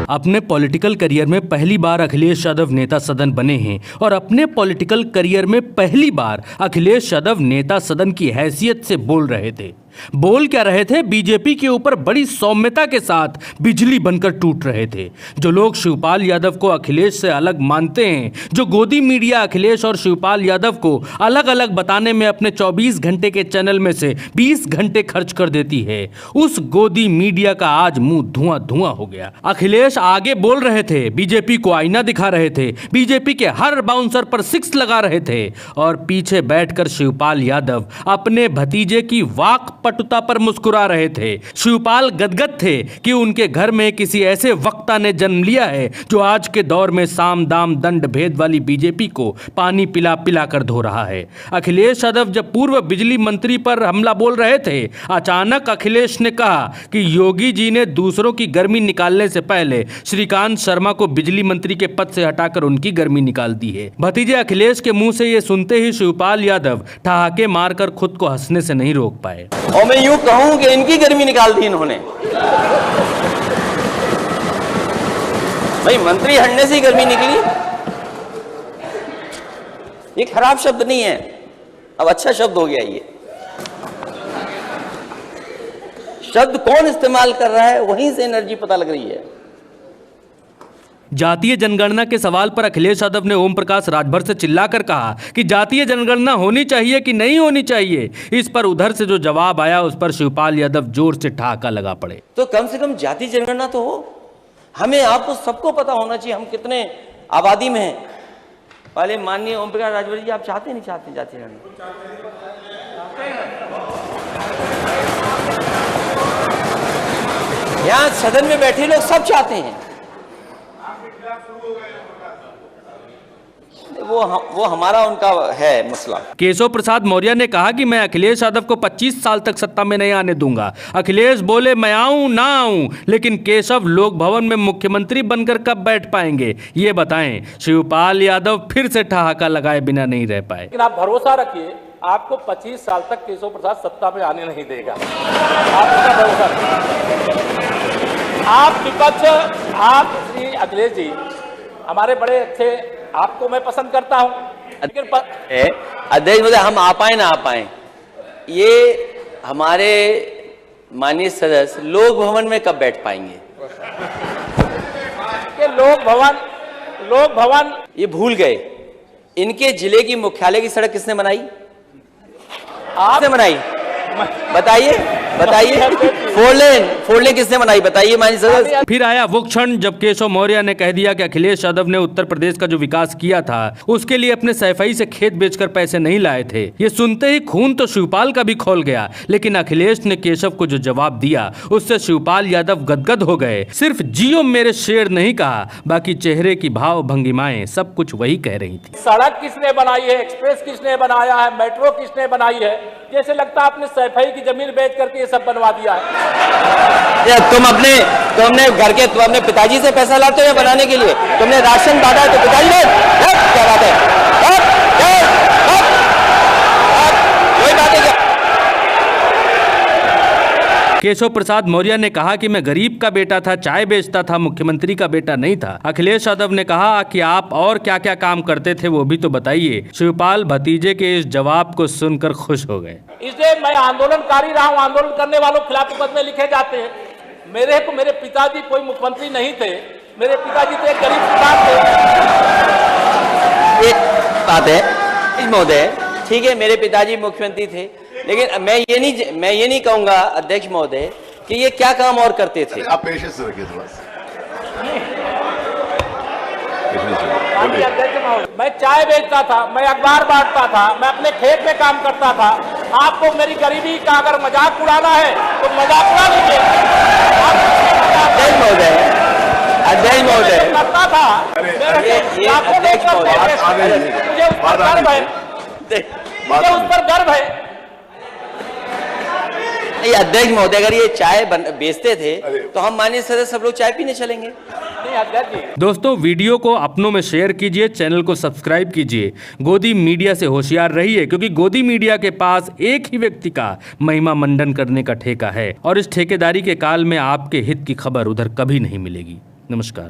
अपने political career में पहली बार अखिलेश यादव नेता सदन बने हैं और अपने पॉलिटिकल करियर में पहली बार अखिलेश यादव नेता सदन की हैसियत से बोल रहे थे। बोल क्या रहे थे? बीजेपी के ऊपर बड़ी सौम्यता के साथ बिजली बनकर टूट रहे थे। जो लोग शिवपाल यादव को अखिलेश से अलग मानते हैं, जो गोदी मीडिया अखिलेश और शिवपाल यादव को अलग अलग बताने में अपने 24 घंटे के चैनल में से 20 घंटे खर्च कर देती है, उस गोदी मीडिया का आज मुंह धुआं धुआं हो गया। अखिलेश आगे बोल रहे थे, बीजेपी को आईना दिखा रहे थे, बीजेपी के हर बाउंसर पर 6 लगा रहे थे और पीछे बैठकर शिवपाल यादव अपने भतीजे की वाक पटुता पर मुस्कुरा रहे थे। शिवपाल गदगद थे कि उनके घर में किसी ऐसे वक्ता ने जन्म लिया है जो आज के दौर में साम दाम दंड भेद वाली बीजेपी को पानी पिला पिला कर धो रहा है। अखिलेश यादव जब पूर्व बिजली मंत्री पर हमला बोल रहे थे, अचानक अखिलेश ने कहा कि योगी जी ने दूसरों की गर्मी निकालने से पहले श्रीकांत शर्मा को बिजली मंत्री के पद से हटाकर उनकी गर्मी निकाल दी है। भतीजे अखिलेश के मुंह से यह सुनते ही शिवपाल यादव ठहाके मारकर खुद को हंसने से नहीं रोक पाए। और मैं यूं कहूं कि इनकी गर्मी निकाल दी इन्होंने। भाई मंत्री हटने से ही गर्मी निकली। ये खराब शब्द नहीं है, अब अच्छा शब्द हो गया। ये शब्द कौन इस्तेमाल कर रहा है, वहीं से एनर्जी पता लग रही है। जातीय जनगणना के सवाल पर अखिलेश यादव ने ओम प्रकाश राजभर से चिल्लाकर कहा कि जातीय जनगणना होनी चाहिए कि नहीं होनी चाहिए। इस पर उधर से जो जवाब आया उस पर शिवपाल यादव जोर से ठहाका लगा पड़े। तो कम से कम जातीय जनगणना तो हो। हमें आपको सबको पता होना चाहिए हम कितने आबादी में हैं। पहले माननीय ओम प्रकाश राजभर जी, आप चाहते नहीं चाहते जातीय जनगणना? यहाँ सदन में बैठे लोग सब चाहते हैं। वो हमारा उनका है मसला। केशव प्रसाद मौर्य ने कहा कि मैं अखिलेश यादव को 25 साल तक सत्ता में नहीं आने दूंगा। अखिलेश बोले मैं आऊं ना आऊं, लेकिन केशव लोक भवन में मुख्यमंत्री बनकर कब बैठ पाएंगे ये बताएं। शिवपाल यादव फिर से ठहाका लगाए बिना नहीं रह पाए। लेकिन आप भरोसा रखिए, आपको 25 साल तक केशव प्रसाद सत्ता में आने नहीं देगा। आप भरोसा रखिए। आप विपक्ष, आप श्री अखिलेश जी हमारे बड़े अच्छे, आपको मैं पसंद करता हूं, लेकिन अध्यक्ष महोदय हम आ पाए ना आ पाए, ये हमारे माननीय सदस्य लोक भवन में कब बैठ पाएंगे? कि लोक भवन ये भूल गए। इनके जिले की मुख्यालय की सड़क किसने बनाई? आपने बनाई? बताइए 4 लेन किसने बनाई? बताइए माननीय सदस्य। फिर आया वो क्षण जब केशव मौर्य ने कह दिया कि अखिलेश यादव ने उत्तर प्रदेश का जो विकास किया था उसके लिए अपने सैफई से खेत बेचकर पैसे नहीं लाए थे। ये सुनते ही खून तो शिवपाल का भी खौल गया, लेकिन अखिलेश ने केशव को जो जवाब दिया उससे शिवपाल यादव गदगद हो गए। सिर्फ जियो मेरे शेर नहीं कहा, बाकी चेहरे की भाव भंगिमाएं सब कुछ वही कह रही थी। सड़क किसने बनाई है, एक्सप्रेस किसने बनाया है, मेट्रो किसने बनाई है? जैसे लगता है आपने सैफई की जमीन बेच करके ये सब बनवा दिया है। तुम अपने पिताजी से पैसा लाते हो या बनाने के लिए? तुमने राशन बांटा है तो पिताजी ने क्या बात है? कोई बात है क्या? केशव प्रसाद मौर्य ने कहा कि मैं गरीब का बेटा था, चाय बेचता था, मुख्यमंत्री का बेटा नहीं था। अखिलेश यादव ने कहा कि आप और क्या क्या काम करते थे वो भी तो बताइए। शिवपाल भतीजे के इस जवाब को सुनकर खुश हो गए। इसलिए मैं आंदोलनकारी रहा हूं, आंदोलन करने वालों के खिलाफ मुकदमे लिखे जाते हैं। मेरे पिताजी कोई मुख्यमंत्री नहीं थे, मेरे पिताजी तो एक गरीब किसान थे। एक बात है महोदय, ठीक है मेरे पिताजी मुख्यमंत्री थे, लेकिन मैं ये नहीं कहूंगा अध्यक्ष महोदय कि ये क्या काम और करते थे। आप पेशेंस से रखिए थोड़ा सा। मैं चाय बेचता था, मैं अखबार बांटता था, मैं अपने खेत में काम करता था। आपको मेरी गरीबी का अगर मजाक उड़ाना है तो मजाक उड़ा लीजिए। अध्यक्ष महोदय करता था, मुझे उस पर गर्व है। नहीं अध्यक्ष महोदय, अगर ये चाय बेचते थे तो हम माननीय सदस्य सब लोग चाय पीने चलेंगे। दोस्तों वीडियो को अपनों में शेयर कीजिए, चैनल को सब्सक्राइब कीजिए। गोदी मीडिया से होशियार रहिए, क्योंकि गोदी मीडिया के पास एक ही व्यक्ति का महिमा मंडन करने का ठेका है और इस ठेकेदारी के काल में आपके हित की खबर उधर कभी नहीं मिलेगी। नमस्कार।